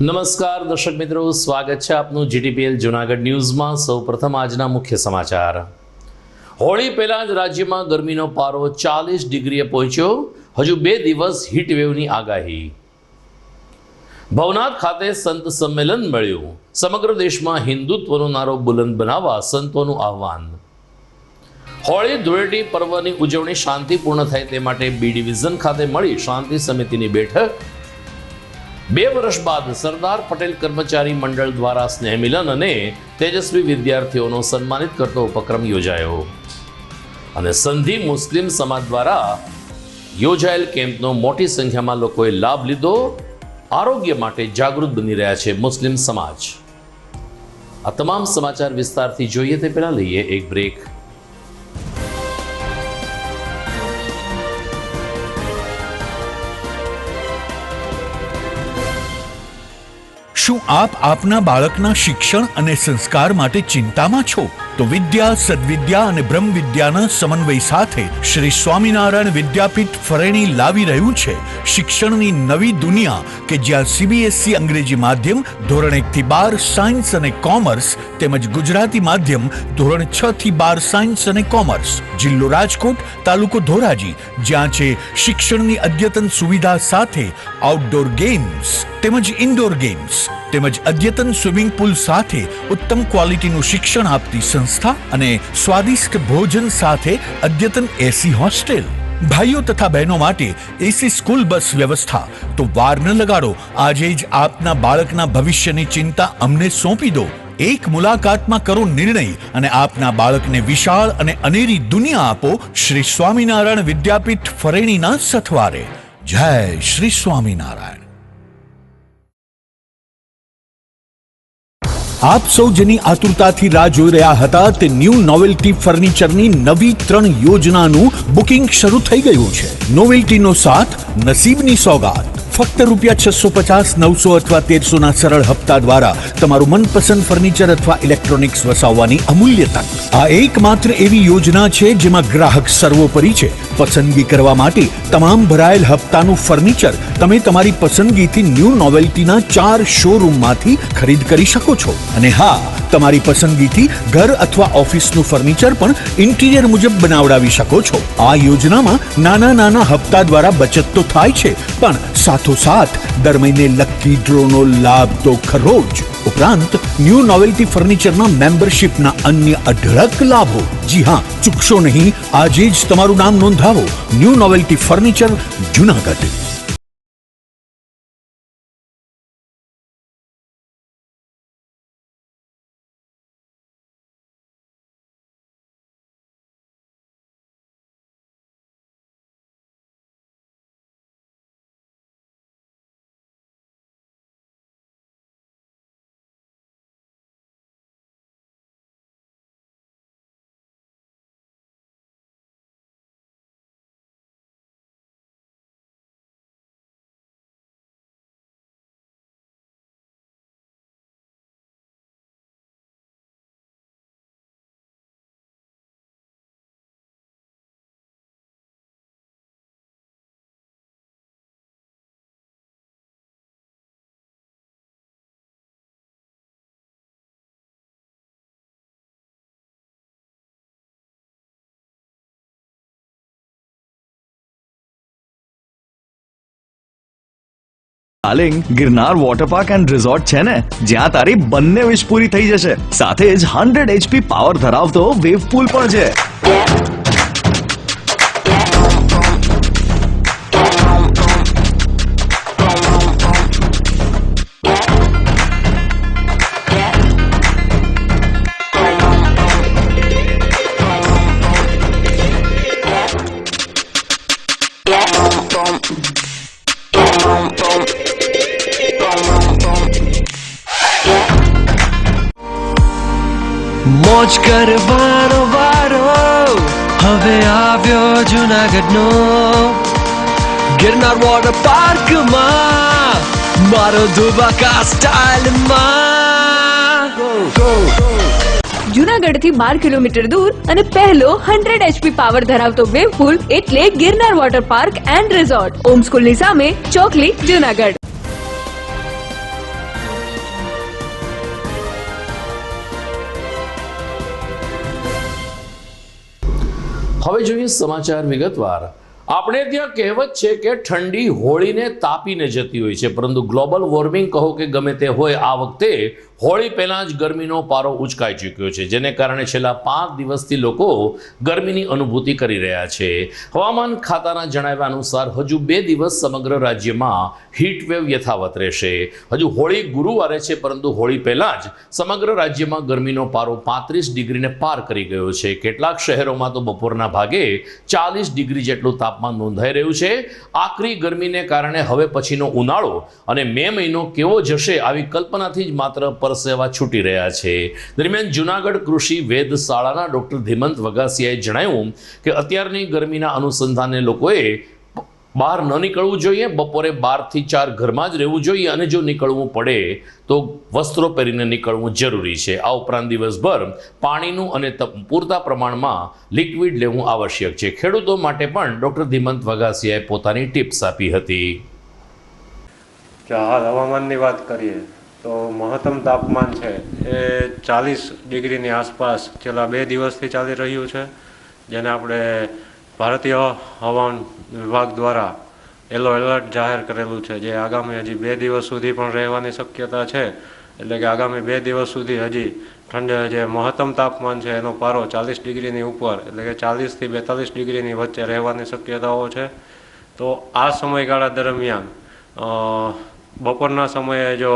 નમસ્કાર દર્શક મિત્રો, સ્વાગત છે આપનું જીટીપીએલ જૂનાગઢ ન્યૂઝમાં। સૌપ્રથમ આજના મુખ્ય સમાચાર। હોળી પહેલા જ રાજ્યમાં ગરમીનો પારો 40 ડિગ્રીએ પહોંચ્યો। હજુ 2 દિવસ હીટવેવની આગાહી। ભવનાથ ખાતે સંત સંમેલન મળ્યું। સમગ્ર દેશમાં હિન્દુત્વનો નારો બુલંદ બનાવવા સંતોનું આહ્વાન। હોળી ધૂળેટી પર્વની ઉજવણી શાંતિપૂર્ણ થાય તે માટે બી ડિવિઝન ખાતે મળી શાંતિ સમિતિની બેઠક। 2 વર્ષ બાદ સરદાર પટેલ કર્મચારી મંડળ દ્વારા સ્નેહ મિલન અને તેજસ્વી વિદ્યાર્થીઓનો સન્માનિત કરતો ઉપક્રમ યોજાયો। અને સંધિ મુસ્લિમ સમાજ દ્વારા યોજાયેલ કેમ્પનો મોટી સંખ્યામાં લોકોએ લાભ લીધો। આરોગ્ય માટે જાગૃત બની રહ્યા છે મુસ્લિમ સમાજ। આ તમામ સમાચાર વિસ્તારથી જોઈએ તે પહેલા લઈએ એક બ્રેક। શું આપ આપના બાળકના શિક્ષણ અને સંસ્કાર માટે ચિંતામાં છો? તો વિદ્યા, સદવિદ્યા અને બ્રહ્મ વિદ્યાના સમન્વય સાથે શ્રી સ્વામિનારાયણ વિદ્યાપીઠ ફરેણી લાવી રહ્યું છે શિક્ષણની નવી દુનિયા કે જ્યાં સીબીએસઈ અંગ્રેજી માધ્યમ ધોરણ 1 થી 12 સાયન્સ અને કોમર્સ તેમજ ગુજરાતી માધ્યમ ધોરણ 6 થી 12 સાયન્સ અને કોમર્સ। જિલ્લો રાજકોટ, તાલુકો ધોરાજી, જ્યાં છે શિક્ષણની અદ્યતન સુવિધા સાથે આઉટડોર ગેમ્સ તેમજ ઇન્ડોર ગેમ્સ તેમજ અદ્યતન સ્વિમિંગ પુલ સાથે ઉત્તમ ક્વોલિટીનું શિક્ષણ આપતી સંસ્થા અને સ્વાદિષ્ટ ભોજન સાથે અદ્યતન એસી હોસ્ટેલ। ભાઈઓ તથા બહેનો માટે એસી સ્કૂલ બસ વ્યવસ્થા। તો વાર ન લગાડો, આજે જ આપના બાળકના ભવિષ્યની ચિંતા અમને સોંપી દો। એક મુલાકાતમાં કરો નિર્ણય અને આપના બાળકને વિશાળ અને અનેરી દુનિયા આપો શ્રી સ્વામિનારાયણ વિદ્યાપીઠ ફરેણીના સથવારે। જય શ્રી સ્વામિનારાયણ। આપ સૌ જેની આતુરતાથી રાહ જોઈ રહ્યા હતા તે ન્યૂ નોવેલ્ટી ફર્નિચરની નવી 3 યોજનાનું બુકિંગ શરૂ થઈ ગયું છે। નોવેલ્ટીનો સાથ, નસીબની સોગાત। ફક્ત ₹650, 900 અથવા 1300 ના સરળ હપ્તા દ્વારા તમારું મનપસંદ ફર્નિચર અથવા ઇલેક્ટ્રોનિક્સ વસાવવાની અમૂલ્ય તક। આ એકમાત્ર એવી યોજના છે જેમાં ગ્રાહક સર્વોપરી છે। પસંદગી કરવા માટે તમામ ભરાયેલ હપ્તાનું ફર્નિચર તમે તમારી પસંદગીથી ન્યૂ નોવેલ્ટીના 4 શોરૂમમાંથી ખરીદ કરી શકો છો। અને હા, તમારી પસંદગીથી ઘર અથવા ઓફિસનું ફર્નિચર પણ ઇન્ટિરિયર મુજબ બનાવડાવી શકો છો। આ યોજનામાં નાના હપ્તા દ્વારા બચત તો થાય છે, પણ સાથોસાથ દર મહિને લકી ડ્રોનો લાભ તો ખરો જ। ઉપરાંત ન્યૂ નોવેલ્ટી ફર્નિચરના મેમ્બરશિપના અન્ય અઢળક લાભો। જી હા, ચૂકશો નહીં, આજે જ તમારું નામ નોંધાવો। New novelty furniture, Junagadh. Darling, Girnar water park and resort છે ને, જ્યાં તારી બંને વિશ પૂરી થઈ જશે। સાથે જ 100 HP પાવર ધરાવતો વેવ પૂલ પણ છે। મોજ કરવાનો વારો હવે આવ્યો જૂનાગઢનો। गिरनार वॉटर पार्क માં મારો ધુબાકા સ્ટાઇલમાં। જૂનાગઢ થી 12 કિલોમીટર દૂર અને પહેલો 100 HP પાવર ધરાવતો વેવ પૂલ એટલે Girnar water park and resort, Om સ્કૂલની સામે, ચોકલી, જૂનાગઢ। હવે જોઈએ સમાચાર વિગતવાર. આપણે ત્યાં કહેવત છે કે ઠંડી હોળીને તાપીને જતી હોય છે, પરંતુ ગ્લોબલ વોર્મિંગ કહો કે ગમે તે હોય, આ વખતે હોળી પહેલાં જ ગરમીનો પારો ઉચકાઈ ચૂક્યો છે, જેને કારણે છેલ્લા 5 દિવસથી લોકો ગરમીની અનુભૂતિ કરી રહ્યા છે. હવામાન ખાતાના જણાવ્યા અનુસાર હજુ 2 દિવસ સમગ્ર રાજ્યમાં હીટવેવ યથાવત રહેશે. હજુ હોળી ગુરુવારે છે, પરંતુ હોળી પહેલાં જ સમગ્ર રાજ્યમાં ગરમીનો પારો 35 ડિગ્રીને પાર કરી ગયો છે. કેટલાક શહેરોમાં તો બપોરના ભાગે 40 ડિગ્રી જેટલું તાપમાન નોંધાઈ રહ્યું છે. આકરી ગરમીને કારણે હવે પછીનો ઉનાળો અને મે મહિનો કેવો જશે આવી કલ્પનાથી જ માત્ર પરસેવા છૂટી રહ્યા છે. દરમિયાન જૂનાગઢ કૃષિ વેધશાળાના ડોક્ટર ધીમંત વગાસિયાએ જણાવ્યું કે અત્યારની ગરમીના અનુસંધાને લોકોએ બહાર ન નીકળવું જોઈએ, બપોરે 12 થી 4 ઘરમાં જ રહેવું જોઈએ અને જો નીકળવું પડે તો વસ્ત્રો પહેરીને નીકળવું જરૂરી છે. આ ઉપરાંત દિવસભર પાણીનું અને પૂરતા પ્રમાણમાં લિક્વિડ લેવું આવશ્યક છે. ખેડૂતો માટે પણ ડોક્ટર ધીમંત વગાસિયાએ પોતાની ટિપ્સ આપી હતી. હાલ હવામાનની વાત કરીએ તો મહત્તમ તાપમાન છે એ 40 ડિગ્રીની આસપાસ છેલ્લા 2 દિવસથી ચાલી રહ્યું છે, જેને આપણે ભારતીય હવામાન વિભાગ દ્વારા યલો એલર્ટ જાહેર કરેલું છે, જે આગામી હજી 2 દિવસ સુધી પણ રહેવાની શક્યતા છે. એટલે કે આગામી 2 દિવસ સુધી હજી જે મહત્તમ તાપમાન છે એનો પારો 40 ડિગ્રીની ઉપર એટલે કે 40 થી 42 ડિગ્રીની વચ્ચે રહેવાની શક્યતાઓ છે. તો આ સમયગાળા દરમિયાન બપોરના સમયે જો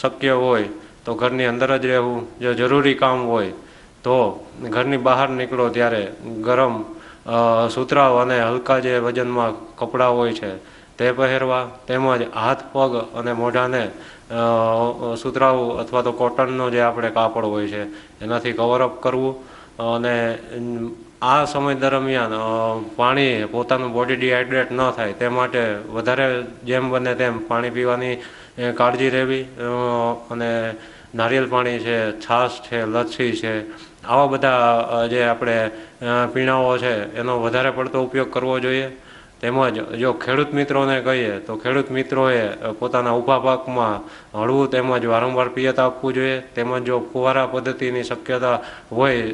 શક્ય હોય તો ઘરની અંદર જ રહેવું, જો જરૂરી કામ હોય તો ઘરની બહાર નીકળો ત્યારે ગરમ સુતરાઉ અને હલકા જે વજનમાં કપડાં હોય છે તે પહેરવા, તેમજ હાથ પગ અને મોઢાને સુતરાઉ અથવા તો કોટનનો જે આપણે કાપડ હોય છે એનાથી કવરઅપ કરવું. અને આ સમય દરમિયાન પાણી પોતાનું બોડી ડિહાઇડ્રેટ ન થાય તે માટે વધારે જેમ બને તેમ પાણી પીવાની કાળજી રહેવી. અને નારિયેળ પાણી છે, છાશ છે, લસ્સી છે, આવા બધા જે આપણે પીણાઓ છે એનો વધારે પડતો ઉપયોગ કરવો જોઈએ. તેમજ જો ખેડૂત મિત્રોને કહીએ તો ખેડૂત મિત્રોએ પોતાના ઊભા પાકમાં હળવું તેમજ વારંવાર પિયત આપવું જોઈએ. તેમજ જો ફુવારા પદ્ધતિની શક્યતા હોય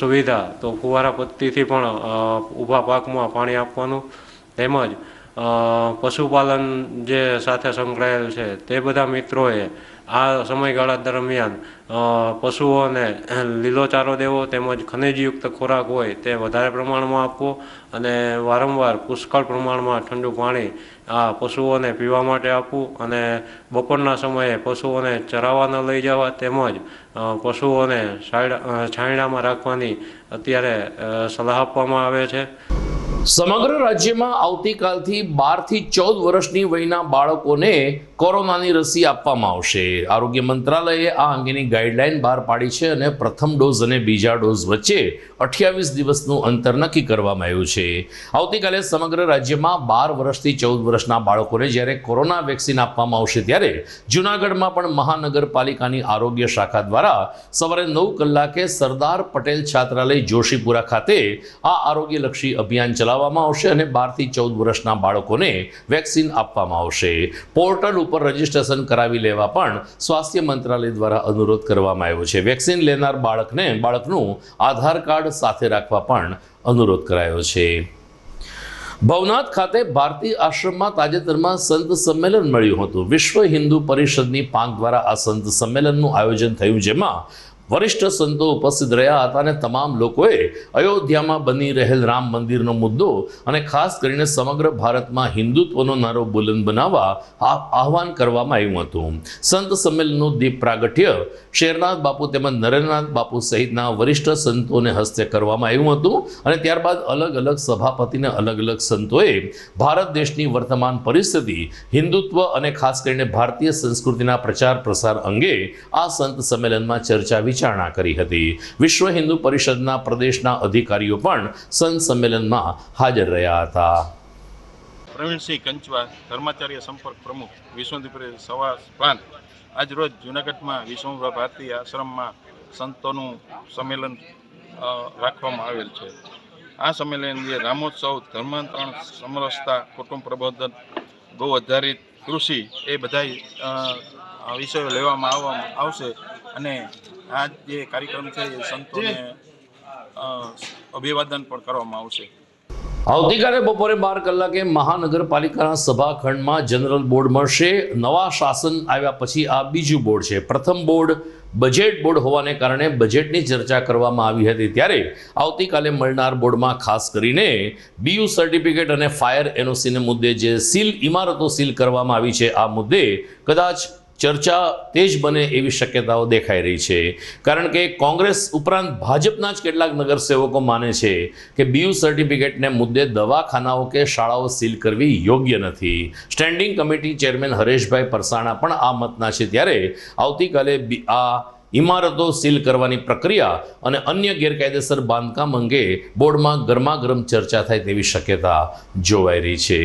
સુવિધા તો ફુવારા પદ્ધતિથી પણ ઊભા પાકમાં પાણી આપવાનું. તેમજ પશુપાલન જે સાથે સંકળાયેલ છે તે બધા મિત્રોએ આ સમયગાળા દરમિયાન પશુઓને લીલો ચારો દેવો, તેમજ ખનિજયુક્ત ખોરાક હોય તે વધારે પ્રમાણમાં આપવો અને વારંવાર પુષ્કળ પ્રમાણમાં ઠંડુ પાણી આ પશુઓને પીવા માટે આપવું. અને બપોરના સમયે પશુઓને ચરાવવા ન લઈ જવા, તેમજ પશુઓને છાંયડામાં રાખવાની અત્યારે સલાહ આપવામાં આવે છે. સમગ્ર રાજ્યમાં આવતીકાલથી 12 થી 14 વર્ષની વયના બાળકોને કોરોનાની રસી આપવામાં આવશે. આરોગ્ય મંત્રાલયે આ અંગેની ગાઈડલાઈન બહાર પાડી છે અને પ્રથમ ડોઝ અને બીજા ડોઝ વચ્ચે 28 દિવસનું અંતર નક્કી કરવામાં આવ્યું છે. આવતીકાલે સમગ્ર રાજ્યમાં 12 વર્ષથી 14 વર્ષના બાળકોને જ્યારે કોરોના વેક્સિન આપવામાં આવશે, ત્યારે જૂનાગઢમાં પણ મહાનગરપાલિકાની આરોગ્ય શાખા દ્વારા સવારે 9 કલાકે સરદાર પટેલ છાત્રાલય જોશીપુરા ખાતે આ આરોગ્યલક્ષી અભિયાન ચલાવવામાં આવશે અને 12 થી 14 વર્ષના બાળકોને વેક્સિન આપવામાં આવશે. પોર્ટલ ઉપર રજીસ્ટ્રેશન કરાવી લેવા પણ સ્વાસ્થ્ય મંત્રાલય દ્વારા અનુરોધ કરવામાં આવ્યો છે. વેક્સિન લેનાર બાળકનું આધાર કાર્ડ સાથે રાખવા પણ અનુરોધ કરાયો છે. ભવનાથ ખાતે ભારતી આશ્રમમાં તાજેતરમાં સંત સંમેલન મળ્યું હતું. વિશ્વ હિન્દુ પરિષદની પાંખ દ્વારા આ સંત સંમેલનનું આયોજન થયું, જેમાં વરિષ્ઠ સંતો ઉપસ્થિત રહ્યા હતા અને તમામ લોકોએ અયોધ્યામાં બની રહેલ રામ મંદિરનો મુદ્દો અને ખાસ કરીને સમગ્ર ભારતમાં હિન્દુત્વનો નારો બુલંદ બનાવવા આહવાન કરવામાં આવ્યું હતું. સંત સંમેલનનું દીપ પ્રાગટ્ય શેરનાથ બાપુ તેમજ નરેન્દ્રનાથ બાપુ સહિતના વરિષ્ઠ સંતોને હસ્તે કરવામાં આવ્યું હતું અને ત્યારબાદ અલગ અલગ સભાપતિને અલગ અલગ સંતોએ ભારત દેશની વર્તમાન પરિસ્થિતિ, હિન્દુત્વ અને ખાસ કરીને ભારતીય સંસ્કૃતિના પ્રચાર પ્રસાર અંગે આ સંત સંમેલનમાં ચર્ચા વિચારણા કરી હતી. વિશ્વ હિન્દુ પરિષદના પ્રદેશના અધિકારીઓ પણ સંત સંમેલનમાં હાજર રહ્યા હતા. પ્રવીણસિંહ કંચવા, ધર્માચાર્ય સંપર્ક પ્રમુખ, વિશ્વ હિન્દુ પરિષદ સવા પ્રાંત. આજ રોજ જૂનાગઢમાં વિશ્વ ભારતી આશ્રમમાં સંતોનું સંમેલન રાખવામાં આવેલ છે. આ સંમેલન જે રામોત્સવ, ધર્માંતરણ, સમરસતા, કુટુંબ પ્રબોધન, ગૌ આધારિત કૃષિ એ બધા વિષયો લેવામાં આવશે અને આ જે કાર્યક્રમ છે એ સંતોને અભિવાદન પણ કરવામાં આવશે. આવતીકાલે બપોરે 12 કલાકે મહાનગરપાલિકાના સભાખંડમાં જનરલ બોર્ડ મળશે. નવા શાસન આવ્યા પછી આ બીજું બોર્ડ છે. પ્રથમ બોર્ડ બજેટ બોર્ડ હોવાને કારણે બજેટની ચર્ચા કરવામાં આવી હતી, ત્યારે આવતીકાલે મળનાર બોર્ડમાં ખાસ કરીને બીયુ સર્ટિફિકેટ અને ફાયર એનઓસીને મુદ્દે જે ઇમારતો સીલ કરવામાં આવી છે, આ મુદ્દે કદાચ ચર્ચા તેજ બને એવી શક્યતાઓ દેખાઈ રહી છે. કારણ કે કોંગ્રેસ ઉપરાંત ભાજપના જ કેટલાક નગરસેવકો માને છે કે બીયુ સર્ટિફિકેટને મુદ્દે દવાખાનાઓ કે શાળાઓ સીલ કરવી યોગ્ય નથી. Standing committee chairman Hareshbhai Parsana પણ આ મતના છે, ત્યારે આવતીકાલે આ ઇમારતો સીલ કરવાની પ્રક્રિયા અને અન્ય ગેરકાયદેસર બાંધકામ અંગે બોર્ડમાં ગરમાગરમ ચર્ચા થાય તેવી શક્યતા જોવાઈ રહી છે.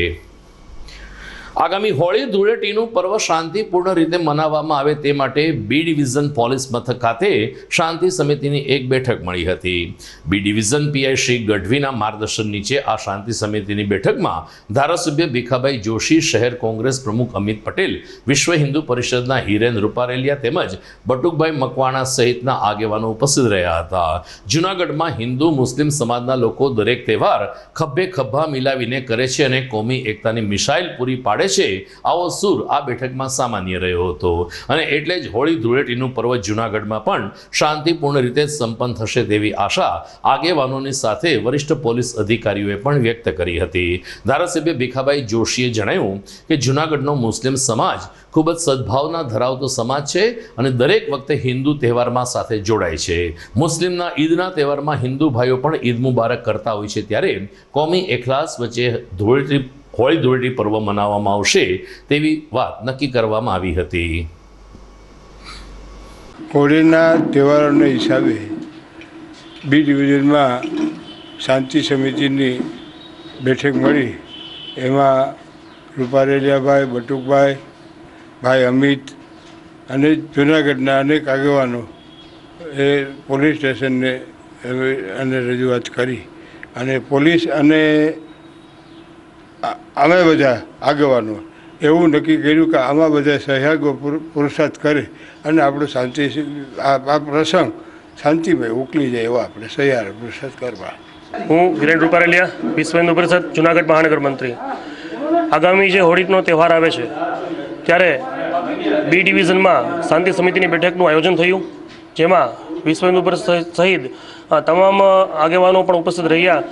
આગામી હોળી ધૂળેટીનું પર્વ શાંતિપૂર્ણ રીતે મનાવવામાં આવે તે માટે બી ડિવિઝન પોલીસ મથક ખાતે શાંતિ સમિતિની એક બેઠક મળી હતી. બી ડિવિઝન પીઆઈ શ્રી ગઢવીના માર્ગદર્શન નીચે આ શાંતિ સમિતિની બેઠકમાં ધારાસભ્ય ભીખાભાઈ જોશી, શહેર કોંગ્રેસ પ્રમુખ અમિત પટેલ, વિશ્વ હિન્દુ પરિષદના હિરેન રૂપારેલિયા તેમજ બટુકભાઈ મકવાણા સહિતના આગેવાનો ઉપસ્થિત રહ્યા હતા. જૂનાગઢમાં હિન્દુ મુસ્લિમ સમાજના લોકો દરેક તહેવાર ખભે ખભા મિલાવીને કરે છે અને કોમી એકતાની મિસાઇલ પૂરી પાડે છે, આવો સૂર આ બેઠકમાં સામાન્ય રહ્યો હતો. અને એટલે જ હોળી ધૂળેટીનું પર્વ જૂનાગઢમાં પણ શાંતિપૂર્ણ રીતે સંપન્ન થશે તેવી આશા આગેવાનોની સાથે વરિષ્ઠ પોલીસ અધિકારીઓએ પણ વ્યક્ત કરી હતી. ધારાસભ્ય ભીખાભાઈ જોશીએ જણાવ્યું કે જૂનાગઢનો મુસ્લિમ સમાજ ખૂબ જ સદભાવના ધરાવતો સમાજ છે અને દરેક વખતે હિન્દુ તહેવારમાં સાથે જોડાય છે. મુસ્લિમના ઈદના તહેવારમાં હિન્દુ ભાઈઓ પણ ઈદ મુબારક કરતા હોય છે, ત્યારે કોમી એખલાસ વચ્ચે હોળી ધૂળેટી પર્વ મનાવવામાં આવશે તેવી વાત નક્કી કરવામાં આવી હતી. હોળીના તહેવારોના હિસાબે બી ડિવિઝનમાં શાંતિ સમિતિની બેઠક મળી. એમાં રૂપારેલિયાભાઈ, બટુકભાઈ, ભાઈ અમિત અને જૂનાગઢના અનેક આગેવાનો એ પોલીસ સ્ટેશનને અને રજૂઆત કરી અને પોલીસ અને અમે બધા આગેવાનો એવું નક્કી કર્યું કે આમાં બધા સહયોગો પુરુષાર્થ કરે અને આપણું શાંતિ આ પ્રસંગ શાંતિમય ઉકલી જાય એવા આપણે સહિયાર પુરુષાર્થ કરવા. હું હિરેન રૂપારેલિયા, વિશ્વ હિન્દુ પરિષદ જૂનાગઢ મહાનગર મંત્રી. આગામી જે હોળીનો તહેવાર આવે છે ત્યારે બી ડિવિઝનમાં શાંતિ સમિતિની બેઠકનું આયોજન થયું, જેમાં વિશ્વ હિન્દુ પરિષદ સહિત તમામ આગેવાનો પણ ઉપસ્થિત રહ્યા.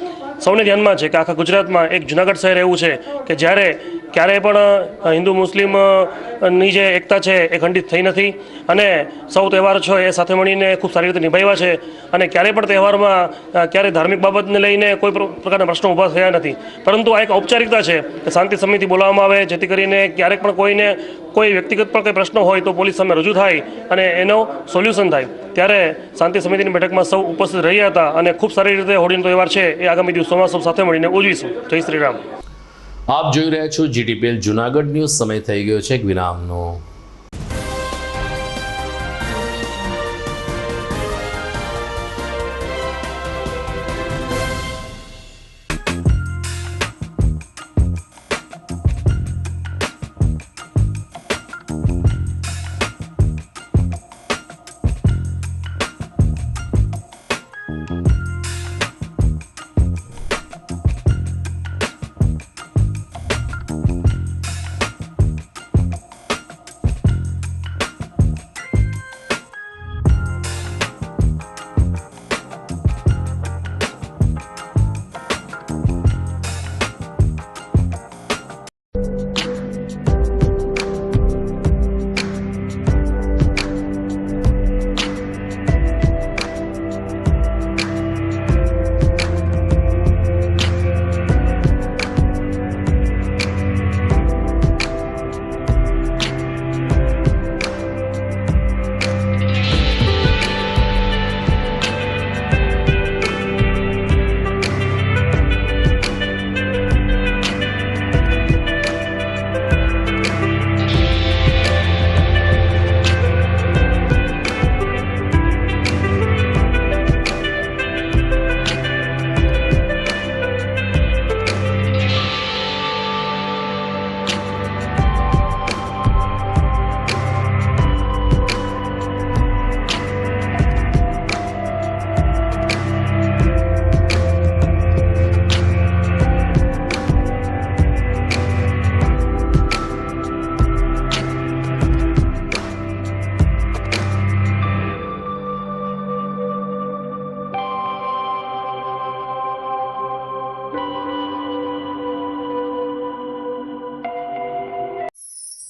સૌને ધ્યાનમાં છે કે આખા ગુજરાતમાં એક જૂનાગઢ શહેર એવું છે કે જ્યારે ક્યારેય પણ હિન્દુ મુસ્લિમની જે એકતા છે એ ખંડિત થઈ નથી અને સૌ તહેવાર છે એ સાથે મળીને ખૂબ સારી રીતે નિભાવ્યા છે અને ક્યારેય પણ તહેવારમાં ક્યારેય ધાર્મિક બાબતને લઈને કોઈ પ્રકારના પ્રશ્નો ઊભા થયા નથી. પરંતુ આ એક ઔપચારિકતા છે કે શાંતિ સમિતિ બોલાવવામાં આવે, જેથી કરીને ક્યારેક પણ કોઈને કોઈ વ્યક્તિગત પણ કંઈ પ્રશ્નો હોય તો પોલીસ સામે રજૂ થાય અને એનો સોલ્યુશન થાય. ત્યારે શાંતિ સમિતિની બેઠકમાં સૌ ઉપસ્થિત રહ્યા હતા અને ખૂબ સારી રીતે હોળીનો તહેવાર છે એ આગામી દિવસોમાં સૌ સાથે મળીને ઉજવીશું. જય શ્રી રામ. આપ જોઈ રહ્યા છો જીટીપીએલ જૂનાગઢ ન્યૂઝ. સમય થઈ ગયો છે એક વિરામનો.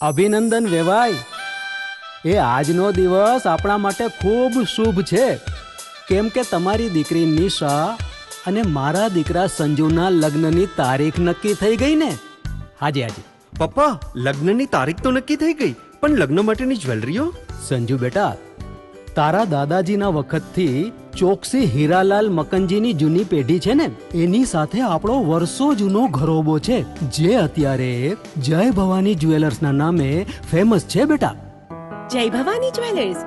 અભિનંદન વેવાઈ. એ આજનો દિવસ આપણા માટે ખૂબ શુભ છે, કેમ કે તમારી દીકરી નિશા અને મારા દીકરા સંજુના લગ્નની તારીખ નક્કી થઈ ગઈ ને. હાજી હાજી. પપ્પા, લગ્નની તારીખ તો નક્કી થઈ ગઈ, પણ લગ્ન માટેની જ્વેલરીઓ? સંજુ બેટા, તારા દાદાજીના વખતથી ચોકસી હીરાલાલ મકનજીની જૂની પેઢી છે ને, એની સાથે આપણો વર્ષો જૂનો ઘરોબો છે, જે અત્યારે જય ભવાની જ્વેલર્સના નામે ફેમસ છે બેટા. જય ભવાની જ્વેલર્સ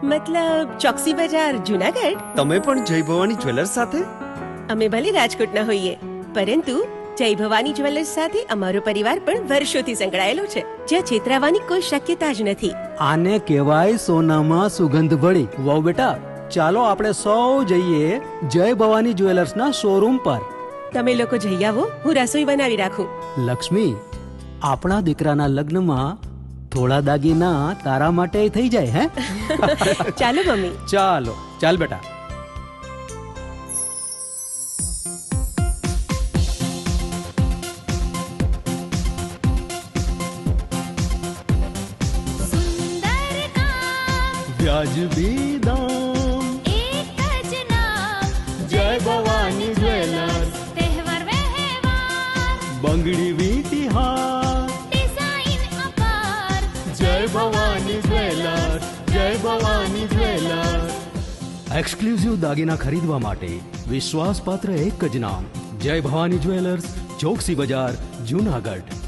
મતલબ ચોકસી બજાર, જુનાગઢ? તમે પણ જય ભવાની જ્વેલર્સ સાથે? અમે ભલે રાજકોટના હોઈએ, પરંતુ જય ભવાની જ્વેલર્સ સાથે અમારો પરિવાર પણ વર્ષોથી સંકળાયેલો છે, જ્યાં છેતરાવાની કોઈ શક્યતા જ નથી. આને કહેવાય સોનામાં સુગંધ ભળી. વાવ બેટા, ચાલો આપણે સૌ જઈએ જય ભવાની જ્વેલર્સના શોરૂમ પર. તમે લોકો જઈ આવો, હું રસોઈ બનાવી રાખું. લક્ષ્મી, આપણા દીકરાના લગ્નમાં થોડા દાગીના તારા માટે થઈ જાય. હે ચાલો મમ્મી. ચાલો ચાલ બેટા. વ્યાજબી દામ, એક જ નામ, જય ભવાની જ્વેલર્સ. તહેવાર વ્યવહાર, બંગડી વીટી હાર, ડિઝાઇન અપાર, જય ભવાની જ્વેલર્સ, જય ભવાની જ્વેલર્સ. એક્સક્લુઝિવ દાગીના ખરીદવા માટે વિશ્વાસપાત્ર એક જ નામ, જય ભવાની જ્વેલર્સ, ચોકસી બજાર, જુનાગઢ.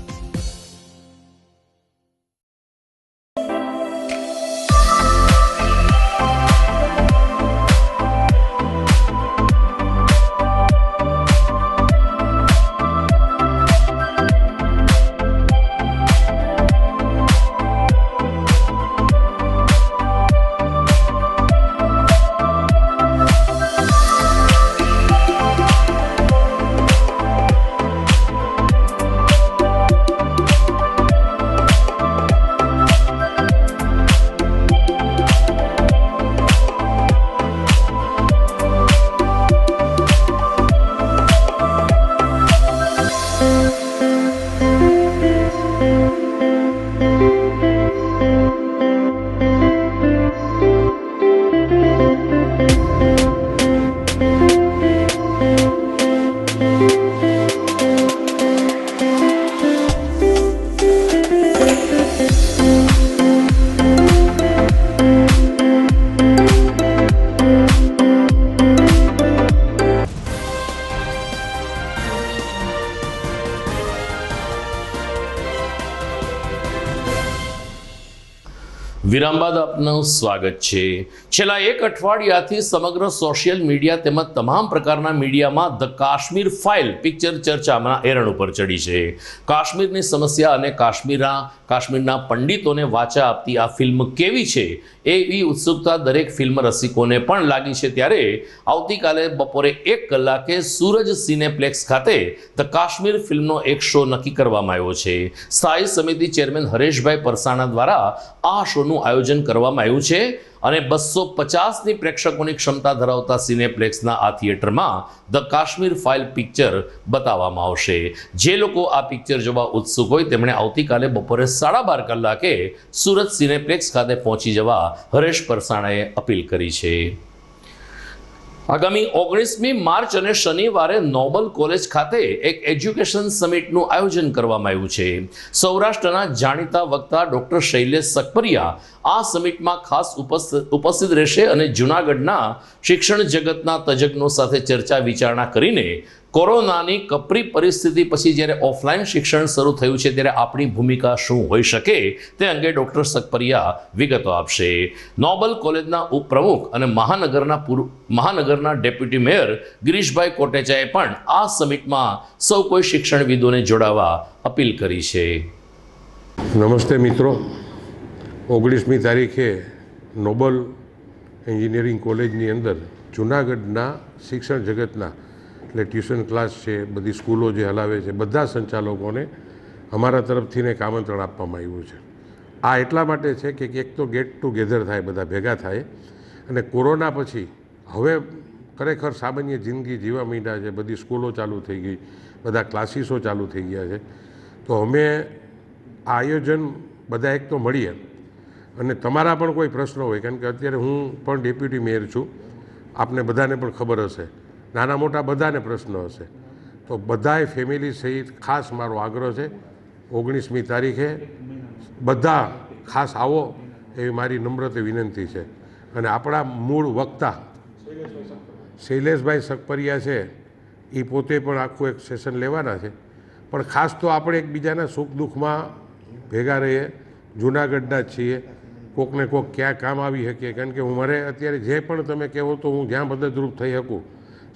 વિરામ બાદ આપનું સ્વાગત છે. છેલ્લા એક અઠવાડિયાથી સમગ્ર સોશિયલ મીડિયા તેમજ તમામ પ્રકારના મીડિયામાં ધ કાશ્મીર ફાઇલ પિક્ચર ચર્ચામાં એરણ ઉપર ચડી છે. કાશ્મીરની સમસ્યા અને કાશ્મીરના પંડિતોને વાચા આપતી આ ફિલ્મ કેવી છે એવી ઉત્સુકતા દરેક ફિલ્મ રસિકોને પણ લાગી છે. ત્યારે આવતીકાલે બપોરે 1 કલાકે સૂરજ સિનેપ્લેક્સ ખાતે ધ કાશ્મીર ફિલ્મનો એક શો નક્કી કરવામાં આવ્યો છે. સ્થાયી સમિતિ ચેરમેન હરેશભાઈ પરસાણા દ્વારા આ શોનું આયોજન કરવામાં આવ્યું છે અને 250ની પ્રેક્ષકોની ક્ષમતા ધરાવતા સિનેપ્લેક્સના આ થિયેટરમાં ધ કાશ્મીર ફાઇલ પિક્ચર બતાવવામાં આવશે. જે લોકો આ પિક્ચર જોવા ઉત્સુક હોય તેમણે આવતીકાલે બપોરે 12:30 કલાકે સુરત સિનેપ્લેક્સ ખાતે પહોંચી જવા હરેશ પરસાણાએ અપીલ કરી છે. આગામી 19મી માર્ચ અને શનિવારે નોબલ કોલેજ ખાતે એક એજ્યુકેશન સમિટનું આયોજન કરવામાં આવ્યું છે. સૌરાષ્ટ્રના જાણીતા વક્તા ડોક્ટર શૈલેષ સકપરિયા આ સમિટમાં ખાસ ઉપસ્થિત રહેશે અને જૂનાગઢના શિક્ષણ જગતના તજજ્ઞો સાથે ચર્ચા વિચારણા કરીને કોરોનાની કપરી પરિસ્થિતિ પછી જ્યારે ઓફલાઈન શિક્ષણ શરૂ થયું છે ત્યારે આપણી ભૂમિકા શું હોઈ શકે તે અંગે ડોક્ટર સકપરિયા વિગતો આપશે. નોબલ કોલેજના ઉપપ્રમુખ અને મહાનગરના ડેપ્યુટી મેયર ગિરીશભાઈ કોટેચાએ પણ આ સમિટમાં સૌ કોઈ શિક્ષણવિદોને જોડાવા અપીલ કરી છે. નમસ્તે મિત્રો, 19મી તારીખે નોબલ એન્જિનિયરિંગ કોલેજની અંદર જૂનાગઢના શિક્ષણ જગતના એટલે ટ્યુશન ક્લાસ છે, બધી સ્કૂલો જે હલાવે છે, બધા સંચાલકોને અમારા તરફથીને એક આમંત્રણ આપવામાં આવ્યું છે. આ એટલા માટે છે કે એક તો ગેટ ટુગેધર થાય, બધા ભેગા થાય અને કોરોના પછી હવે ખરેખર સામાન્ય જિંદગી જીવા માંડ્યા છે, બધી સ્કૂલો ચાલુ થઈ ગઈ, બધા ક્લાસીસો ચાલુ થઈ ગયા છે. તો અમે આ આયોજન બધા એક તો મળીએ અને તમારા પણ કોઈ પ્રશ્નો હોય, કારણ કે અત્યારે હું પણ ડેપ્યુટી મેયર છું, આપને બધાને પણ ખબર હશે, નાના મોટા બધાને પ્રશ્નો હશે, તો બધાએ ફેમિલી સહિત ખાસ મારો આગ્રહ છે 19મી તારીખે બધા ખાસ આવો એવી મારી નમ્રતા વિનંતી છે. અને આપણા મૂળ વક્તા શૈલેષભાઈ સકપરિયા છે, એ પોતે પણ આખું એક સેશન લેવાના છે, પણ ખાસ તો આપણે એકબીજાના સુખ દુઃખમાં ભેગા રહીએ. જૂનાગઢના જ છીએ, કોકને કોક ક્યાં કામ આવી શકીએ, કારણ કે હું મારે અત્યારે જે પણ તમે કહેવો તો હું જ્યાં મદદરૂપ થઈ શકું.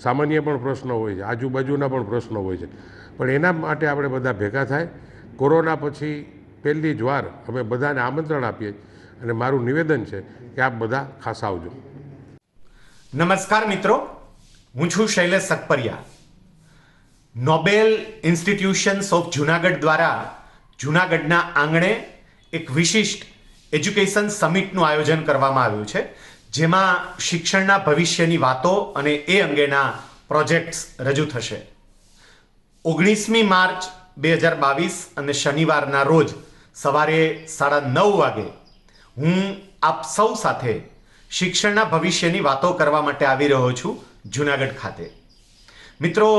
સામાન્ય પણ પ્રશ્નો હોય છે, આજુબાજુના પણ પ્રશ્નો હોય છે, પણ એના માટે આપણે બધા ભેગા થાય. કોરોના પછી પહેલી જ વાર અમે બધાને આમંત્રણ આપીએ અને મારું નિવેદન છે કે આપ બધા ખાસ આવજો. નમસ્કાર મિત્રો, હું છું Shailesh Sakpariya. Nobel institutions of Junagadh દ્વારા જુનાગઢના આંગણે એક વિશિષ્ટ એજ્યુકેશન સમિટનું આયોજન કરવામાં આવ્યું છે, જેમાં શિક્ષણના ભવિષ્યની વાતો અને એ અંગેના પ્રોજેક્ટ્સ રજૂ થશે. 19મી માર્ચ 2022 અને શનિવારના રોજ સવારે 9:30 વાગે હું આપ સૌ સાથે શિક્ષણના ભવિષ્યની વાતો કરવા માટે આવી રહ્યો છું જુનાગઢ ખાતે. મિત્રો,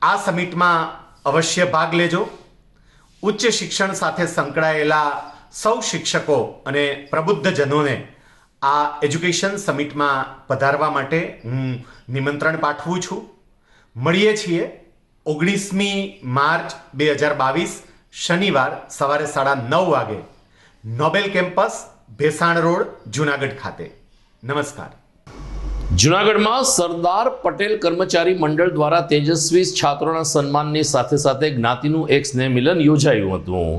આ સમિટમાં અવશ્ય ભાગ લેજો. ઉચ્ચ શિક્ષણ સાથે સંકળાયેલા સૌ શિક્ષકો અને પ્રબુદ્ધજનોને આ એજ્યુકેશન સમિટમાં પધારવા માટે હું નિમંત્રણ પાઠવું છું. મળીએ છીએ 19મી માર્ચ 2022 શનિવાર સવારે 9:30 વાગે Nobel campus, Bhesan road, Junagadh ખાતે. નમસ્કાર. જૂનાગઢમાં સરદાર પટેલ કર્મચારી મંડળ દ્વારા તેજસ્વી છાત્રોના સન્માનની સાથે સાથે જ્ઞાતિનું એક સ્નેહ મિલન યોજાયું હતું.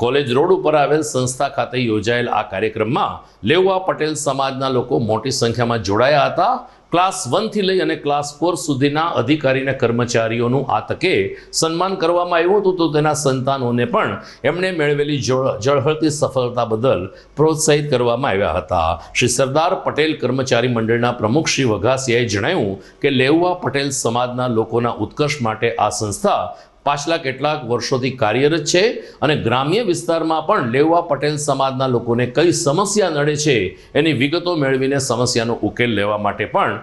કોલેજ રોડ ઉપર આવેલ સંસ્થા ખાતે યોજાયેલ આ કાર્યક્રમમાં લેઉવા પટેલ સમાજના લોકો મોટી સંખ્યામાં જોડાયા હતા. ક્લાસ 1 થી લઈ અને ક્લાસ 4 સુધીના અધિકારી અને કર્મચારીઓનું આ તકે સન્માન કરવામાં આવ્યું હતું, તો તેના સંતાનોને પણ એમણે મેળવેલી ઝળહળતી સફળતા બદલ પ્રોત્સાહિત કરવામાં આવ્યા હતા. શ્રી સરદાર પટેલ કર્મચારી મંડળના પ્રમુખ શ્રી વઘાસિયાએ જણાવ્યું કે લેઉવા પટેલ સમાજના લોકોના ઉત્કર્ષ માટે આ સંસ્થા પાછલા કેટલાક વર્ષોથી કાર્યરત છે અને ગ્રામ્ય વિસ્તારમાં પણ લેઉવા પટેલ સમાજના લોકોને કઈ સમસ્યા નડે છે એની વિગતો મેળવીને સમસ્યાનો ઉકેલ લેવા માટે પણ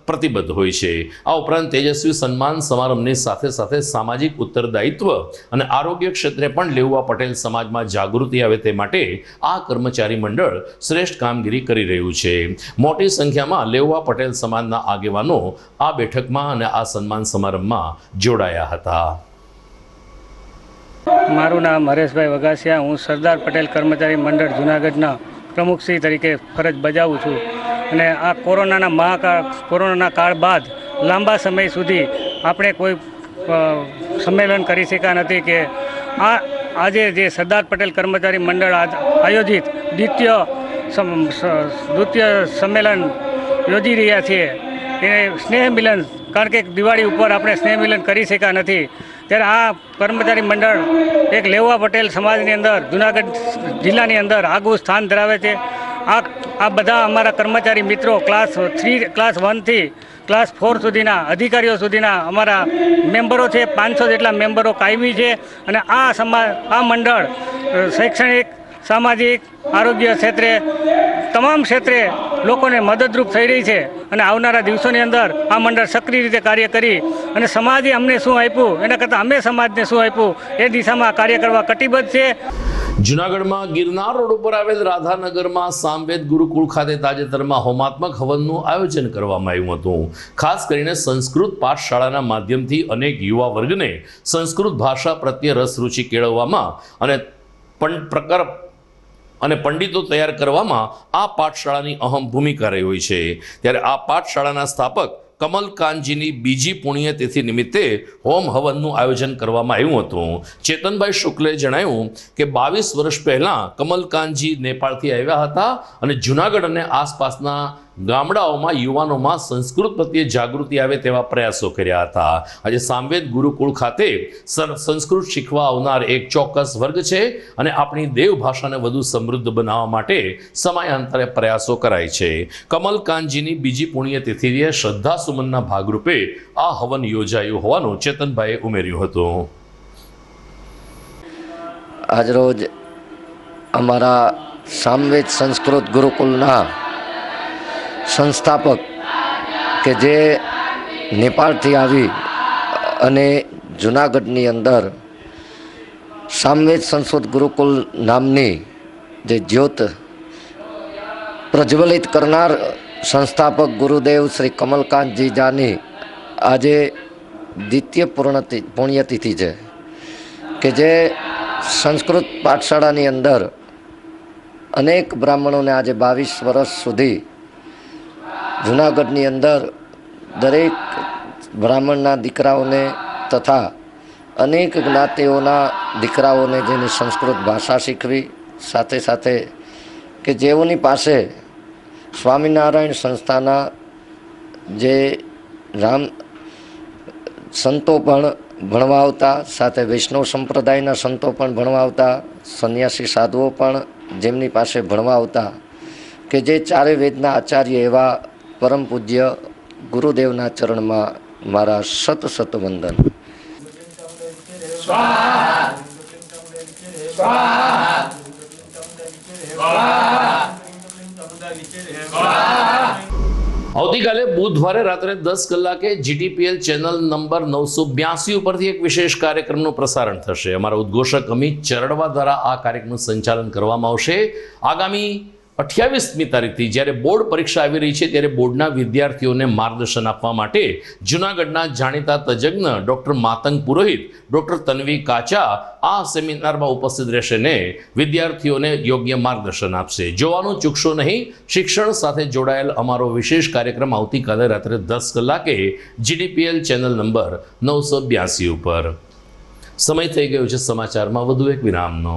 પ્રતિબદ્ધ હોય છે. આ ઉપરાંત તેજસ્વી સન્માન સમારંભની સાથે સાથે સામાજિક ઉત્તરદાયિત્વ અને આરોગ્ય ક્ષેત્રે પણ લેઉવા પટેલ સમાજમાં જાગૃતિ આવે તે માટે આ કર્મચારી મંડળ શ્રેષ્ઠ કામગીરી કરી રહ્યું છે. મોટી સંખ્યામાં લેઉવા પટેલ સમાજના આગેવાનો આ બેઠકમાં અને આ સન્માન સમારંભમાં જોડાયા હતા. મારું નામ હરેશભાઈ વઘાસિયા, હું સરદાર પટેલ કર્મચારી મંડળ જુનાગઢના પ્રમુખશ્રી તરીકે ફરજ બજાવું છું. અને આ કોરોનાના કાળ બાદ લાંબા સમય સુધી આપણે કોઈ સંમેલન કરી શક્યા નથી કે આજે જે સરદાર પટેલ કર્મચારી મંડળ આયોજિત દ્વિતીય સંમેલન યોજી રહ્યા છીએ એને સ્નેહ મિલન, કારણ કે દિવાળી ઉપર આપણે સ્નેહ મિલન કરી શક્યા નથી, ત્યારે આ કર્મચારી મંડળ એક લેઉવા પટેલ સમાજની અંદર જુનાગઢ જિલ્લાની અંદર આગવું સ્થાન ધરાવે છે. આ બધા અમારા કર્મચારી મિત્રો ક્લાસ 1 થી ક્લાસ 4 સુધીના અધિકારીઓ સુધીના અમારા મેમ્બરો છે. 500 જેટલા મેમ્બરો કાયમી છે. અને આ મંડળ શૈક્ષણિક, સામાજિક, આરોગ્ય ક્ષેત્રે, તમામ ક્ષેત્રે લોકોને મદદરૂપ થઈ રહી છે. અને આવનારા દિવસોની અંદર આ મંડળ સક્રિય રીતે કાર્ય કરી અને સમાજે અમને શું આપ્યું એના કરતાં અમે સમાજને શું આપ્યું એ દિશામાં કાર્ય કરવા કટિબદ્ધ છે. જૂનાગઢમાં ગિરનાર રોડ ઉપર આવેલ રાધાનગરમાં સામવેદ ગુરુકુળ ખાતે તાજેતરમાં હોમાત્મક હવનનું આયોજન કરવામાં આવ્યું હતું. ખાસ કરીને સંસ્કૃત પાઠશાળાના માધ્યમથી અનેક યુવા વર્ગને સંસ્કૃત ભાષા પ્રત્યે રસ રુચિ કેળવવામાં અને પંડિતો તૈયાર કરવામાં આ પાઠશાળાની અહમ ભૂમિકા રહી હોય છે. ત્યારે આ પાઠશાળાના સ્થાપક કમલકાંતજીની બીજી પુણ્યતિથિ નિમિત્તે હોમ હવનનું આયોજન કરવામાં આવ્યું હતું. ચેતનભાઈ શુક્લે જણાવ્યું કે 22 વર્ષ પહેલાં કમલકાંતજી નેપાળથી આવ્યા હતા અને જૂનાગઢ અને આસપાસના ગામડાઓમાં યુવાનોમાં સંસ્કૃત પ્રત્યે જાગૃતિ આવે તેવા પ્રયાસો કર્યા હતા. આજે સામવેદ ગુરુકુળ ખાતે સંસ્કૃત શીખવા આવનાર એક ચોક્કસ વર્ગ છે અને આપણી દેવ ભાષાને વધુ સમૃદ્ધ બનાવવા માટે સમયાંતરે પ્રયાસો કરાય છે. કમલકાંતજીની બીજી પુણ્યતિથિએ શ્રદ્ધા સુમનના ભાગરૂપે આ હવન યોજાયું હોવાનું ચેતનભાઈએ ઉમેર્યું હતું. આજરોજ અમારા સામવેદ સંસ્કૃત ગુરુકુલના સંસ્થાપક કે જે નેપાળથી આવી અને જૂનાગઢની અંદર સામવેદ સંસ્કૃત ગુરુકુલ નામની જે જ્યોત પ્રજ્વલિત કરનાર સંસ્થાપક ગુરુદેવ શ્રી કમલકાંતજી જાની આજે દ્વિતીય પુણ્યતિથિ છે કે જે સંસ્કૃત પાઠશાળાની અંદર અનેક બ્રાહ્મણોને આજે 22 વર્ષ સુધી જૂનાગઢની અંદર દરેક બ્રાહ્મણના દીકરાઓને તથા અનેક જ્ઞાતિઓના દીકરાઓને જેની સંસ્કૃત ભાષા શીખવી, સાથે સાથે કે જેઓની પાસે સ્વામિનારાયણ સંસ્થાના જે સંતો પણ ભણવા આવતા, સાથે વૈષ્ણવ સંપ્રદાયના સંતો પણ ભણવા આવતા, સંન્યાસી સાધુઓ પણ જેમની પાસે ભણવા આવતા, કે જે ચારે વેદના આચાર્ય એવા પરમ પૂજ્ય ગુરુદેવના ચરણમાં મારા સત સત વંદન. આવતીકાલે બુધવારે રાત્રે 10 કલાકે GTPL ચેનલ નંબર 982 ઉપરથી એક વિશેષ કાર્યક્રમનું પ્રસારણ થશે. અમારા ઉદ્ઘોષક અમિત ચરડવા દ્વારા આ કાર્યક્રમનું સંચાલન કરવામાં આવશે. આગામી 28મી તારીખથી જ્યારે બોર્ડ પરીક્ષા આવી રહી છે ત્યારે બોર્ડના વિદ્યાર્થીઓને માર્ગદર્શન આપવા માટે જૂનાગઢના જાણીતા તજજ્ઞ ડૉક્ટર માતંગ પુરોહિત, ડૉક્ટર તન્વી કાચા આ સેમિનારમાં ઉપસ્થિત રહેશે ને વિદ્યાર્થીઓને યોગ્ય માર્ગદર્શન આપશે. જોવાનું ચૂકશો નહીં. શિક્ષણ સાથે જોડાયેલ અમારો વિશેષ કાર્યક્રમ આવતીકાલે રાત્રે 10 કલાકે GTPL ચેનલ નંબર 982 ઉપર. સમય થઈ ગયો છે સમાચારમાં વધુ એક વિરામનો.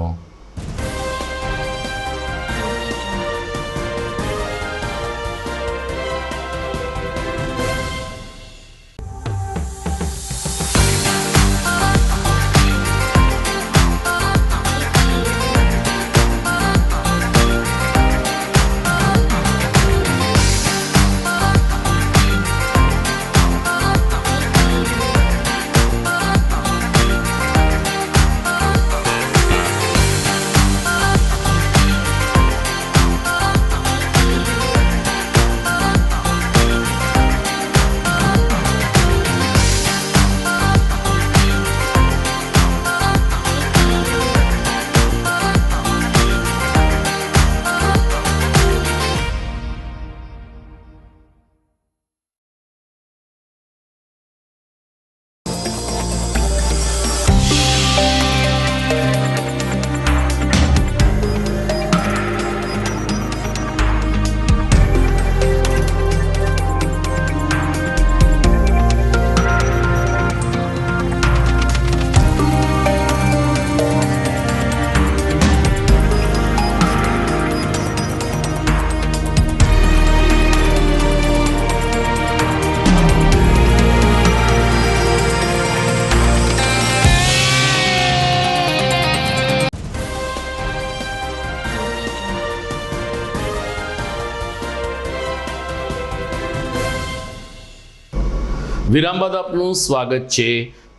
વિરામ બાદ આપનું સ્વાગત છે.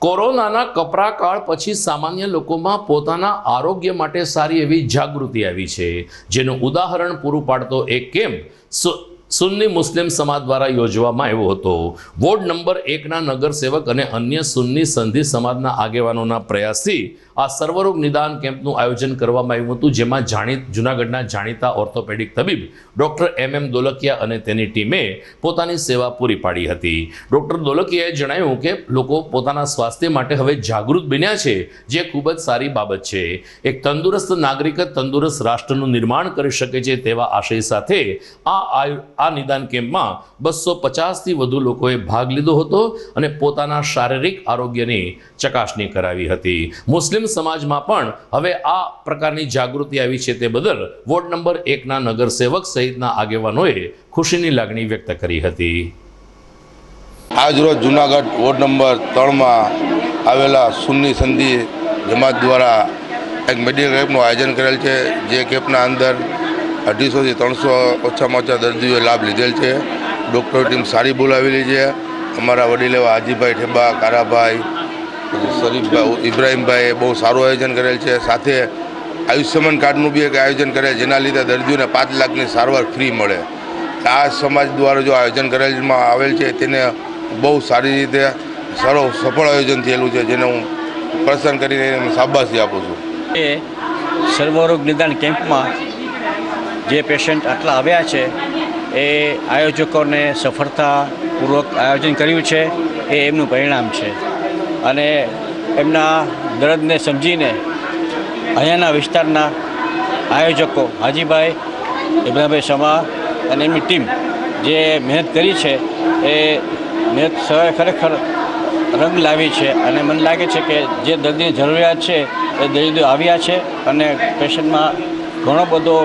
કોરોનાના કપરા કાળ પછી સામાન્ય લોકોમાં પોતાના આરોગ્ય માટે સારી એવી જાગૃતિ આવી છે, જેનું ઉદાહરણ પૂરું પાડતો એક કેમ્પ સુન્ની મુસ્લિમ સમાજ દ્વારા યોજવામાં આવ્યો હતો. વોર્ડ નંબર 1ના નગરસેવક અને અન્ય સુન્ની સંધિ સમાજના આગેવાનોના પ્રયાસથી આ સર્વરોગ નિદાન કેમ્પનું આયોજન કરવામાં આવ્યું હતું, જેમાં જૂનાગઢના જાણીતા ઓર્થોપેડિક તબીબ ડૉક્ટર MM દોલકિયા અને તેની ટીમે પોતાની સેવા પૂરી પાડી હતી. ડૉક્ટર દોલકિયાએ જણાવ્યું કે લોકો પોતાના સ્વાસ્થ્ય માટે હવે જાગૃત બન્યા છે, જે ખૂબ જ સારી બાબત છે. એક તંદુરસ્ત નાગરિક જ તંદુરસ્ત રાષ્ટ્રનું નિર્માણ કરી શકે છે તેવા આશય સાથે આ નિદાન કેમ્પમાં 250થી વધુ લોકોએ ભાગ લીધો હતો અને પોતાના શારીરિક આરોગ્યની ચકાસણી કરાવી હતી. મુસ્લિમ સમાજમાં પણ હવે આ પ્રકારની જાગૃતિ આવી છે તે બદલ વોર્ડ નંબર 1ના નગરસેવક સહિતના આગેવાનોએ ખુશીની લાગણી વ્યક્ત કરી હતી. આજરોજ જૂનાગઢ વોર્ડ નંબર 3માં આવેલા સુન્ની સંધિ જમાત દ્વારા એક મેડિકલ કેમ્પનું આયોજન કરેલ છે, જે કેમ્પના અંદર 250થી 300 ઓછામાં ઓછા દર્દીઓએ લાભ લીધેલ છે. ડૉક્ટર ટીમ સારી બોલાવેલી છે. અમારા વડીલ એવા હાજીભાઈ ઠેબા, કારાભાઈ, શરીફભાઈ, ઇબ્રાહીમભાઈએ બહુ સારું આયોજન કરેલ છે. સાથે આયુષ્યમાન કાર્ડનું બી એક આયોજન કરેલ, જેના લીધે દર્દીઓને 5 લાખની સારવાર ફ્રી મળે. આ સમાજ દ્વારા જો આયોજન કરેલમાં આવેલ છે તેને બહુ સારી રીતે સફળ આયોજન થયેલું છે, જેને હું પ્રસન્ન કરીને શાબાશી આપું છું. એ સર્વરોગ નિદાન કેમ્પમાં જે પેશન્ટ આટલા આવ્યા છે એ આયોજકોને સફળતાપૂર્વક આયોજન કર્યું છે એ એમનું પરિણામ છે. અને એમના દર્દને સમજીને અહીંયાના વિસ્તારના આયોજકો હાજીભાઈ, ઇબ્રાહીમભાઈ સમા અને એમની ટીમ જે મહેનત કરી છે એ મહેનત ખરેખર રંગ લાવી છે. અને મને લાગે છે કે જે દર્દીની જરૂરિયાત છે એ દર્દીઓ આવ્યા છે અને પેશન્ટમાં ઘણો બધો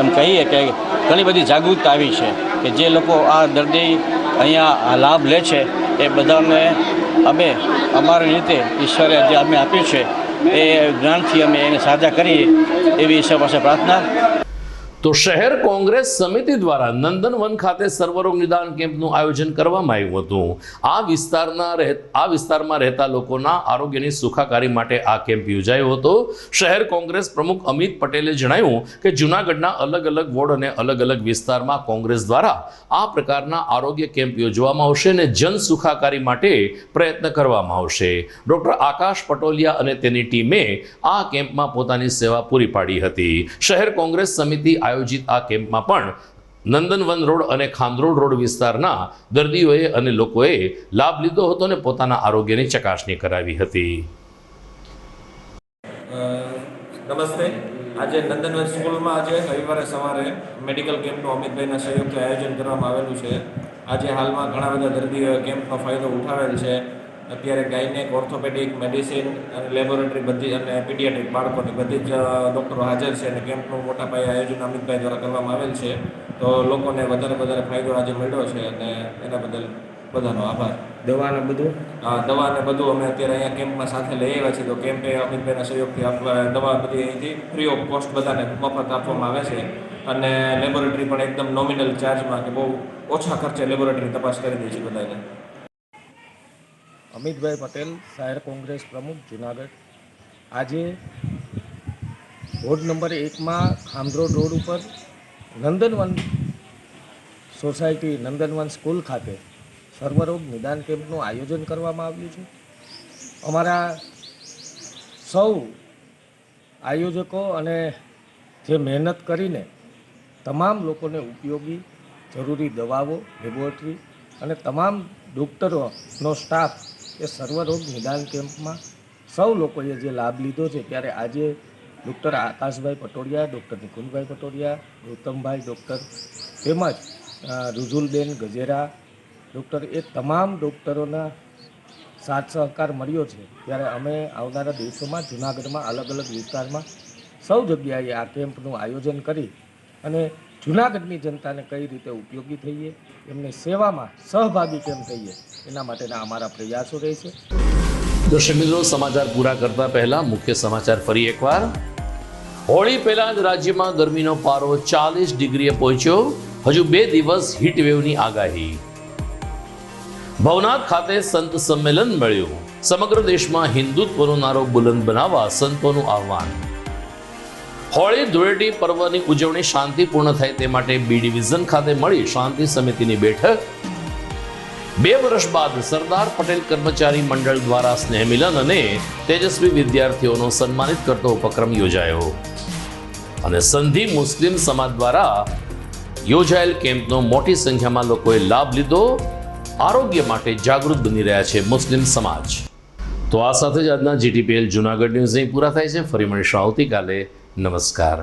એમ કહીએ કે ઘણી બધી જાગૃતતા આવી છે કે જે લોકો આ દર્દી અહીંયા લાભ લે છે એ બધાને અમે અમારી રીતે ઈશ્વરે જે અમે આપ્યું છે એ જ્ઞાનથી અમે એને સાજા કરીએ એવી ઈશ્વર પાસે પ્રાર્થના. તો શહેર કોંગ્રેસ સમિતિ દ્વારા નંદનવન ખાતે સર્વરોગ નિદાન કેમ્પનું આયોજન કરવામાં આવ્યું હતું. આ વિસ્તારમાં રહેતા લોકોના આરોગ્યની સુખાકારી માટે આ કેમ્પ યોજાયો હતો. શહેર કોંગ્રેસ પ્રમુખ અમિત પટેલે જણાવ્યું કે જૂનાગઢના અલગ અલગ વોર્ડ અને અલગ અલગ વિસ્તારમાં કોંગ્રેસ દ્વારા આ પ્રકારના આરોગ્ય કેમ્પ યોજવામાં આવશે અને જન સુખાકારી માટે પ્રયત્ન કરવામાં આવશે. ડોક્ટર આકાશ પટોલિયા અને તેની ટીમે આ કેમ્પમાં પોતાની સેવા પૂરી પાડી હતી. શહેર કોંગ્રેસ સમિતિ આયોજિત આ કેમ્પમાં પણ નંદનવન રોડ અને ખાંદરોડ રોડ વિસ્તારના દર્દીઓએ અને લોકોએ લાભ લીધો હતો અને પોતાના આરોગ્યની ચકાસણી કરાવી હતી. નમસ્તે. આજે નંદનવન સ્કૂલમાં આજે રવિવારે સવારે મેડિકલ કેમ્પનું અમિતભાઈના સહયોગથી આયોજન કરવામાં આવેલું છે. આજે હાલમાં ઘણા બધા દર્દીઓએ કેમ્પનો ફાયદો ઉઠાવેલ છે. અત્યારે ગાયનેક, ઓર્થોપેડિક, મેડિસિન અને લેબોરેટરી બધી અને પીડિયાટ્રિક બાળકોની બધી જ ડૉક્ટરો હાજર છે અને કેમ્પનું મોટા પાયે આયોજન અમિતભાઈ દ્વારા કરવામાં આવેલ છે. તો લોકોને વધારે ફાયદો આજે મળ્યો છે અને એના બદલ બધાનો આભાર. દવા અને બધું અમે અત્યારે અહીંયા કેમ્પમાં સાથે લઈ આવ્યા છીએ. તો કેમ્પે અમિતભાઈના સહયોગથી દવા બધી અહીંથી ફ્રી ઓફ કોસ્ટ બધાને મફત આપવામાં આવે છે અને લેબોરેટરી પણ એકદમ નોમિનલ ચાર્જમાં કે બહુ ઓછા ખર્ચે લેબોરેટરી તપાસ કરી દઈએ છીએ બધાને. અમિતભાઈ પટેલ, શહેર કોંગ્રેસ પ્રમુખ, જુનાગઢ. આજે વોર્ડ નંબર 1માં ખાંદરોડ રોડ ઉપર નંદનવન સોસાયટી, નંદનવન સ્કૂલ ખાતે સર્વરોગ નિદાન કેમ્પનું આયોજન કરવામાં આવ્યું છે. અમારા સૌ આયોજકો અને જે મહેનત કરીને તમામ લોકોને ઉપયોગી જરૂરી દવાઓ, લેબોરેટરી અને તમામ ડૉક્ટરોનો સ્ટાફ એ સર્વરોગ નિદાન કેમ્પમાં સૌ લોકોએ જે લાભ લીધો છે. ત્યારે આજે ડૉક્ટર આકાશભાઈ પટોડિયા, ડૉક્ટર નિકુંજભાઈ પટોડિયા, ગૌતમભાઈ ડૉક્ટર તેમજ રુજુલબેન ગજેરા ડૉક્ટર, એ તમામ ડૉક્ટરોના સાથ સહકાર મળ્યો છે. ત્યારે અમે આવનારા દિવસોમાં જૂનાગઢમાં અલગ અલગ વિસ્તારમાં સૌ જગ્યાએ આ કેમ્પનું આયોજન કરી અને જૂનાગઢની જનતાને કઈ રીતે ઉપયોગી થઈએ, એમની સેવામાં સહભાગી કેમ થઈએ, એના માટેના અમારા પ્રયાસો રહેશે. દર્શક મિત્રો, સમાચાર પૂરા કરતા પહેલા મુખ્ય સમાચાર ફરી એકવાર. હોળી પહેલા જ રાજ્યમાં ગરમીનો પારો 40 ડિગ્રીએ પહોંચ્યો. હજુ 2 દિવસ હીટવેવની આગાહી. ભવનાથ ખાતે સંત સંમેલન મળ્યું. સમગ્ર દેશમાં હિન્દુત્વનો નારો બુલંદ બનાવવા સંતોનું આહવાન. હોળી ધૂળેટી પર્વની ઉજવણી શાંતિપૂર્ણ થાય તે માટે બી ડિવિઝન ખાતે મળી શાંતિ સમિતિની બેઠક. 2 વર્ષ બાદ સરદાર પટેલ કર્મચારી મંડળ દ્વારા સ્નેહ મિલન અને તેજસ્વી વિદ્યાર્થીઓનો સન્માનિત કરતો ઉપક્રમ યોજાયો. અને સંધિ મુસ્લિમ સમાજ દ્વારા યોજાયેલ કેમ્પનો મોટી સંખ્યામાં લોકોએ લાભ લીધો. આરોગ્ય માટે જાગૃત બની રહ્યા છે મુસ્લિમ સમાજ. તો આ સાથે જ આજના GTPL જૂનાગઢ ન્યૂઝ અહીં પૂરા થાય છે. ફરી મળીશું આવતીકાલે. નમસ્કાર.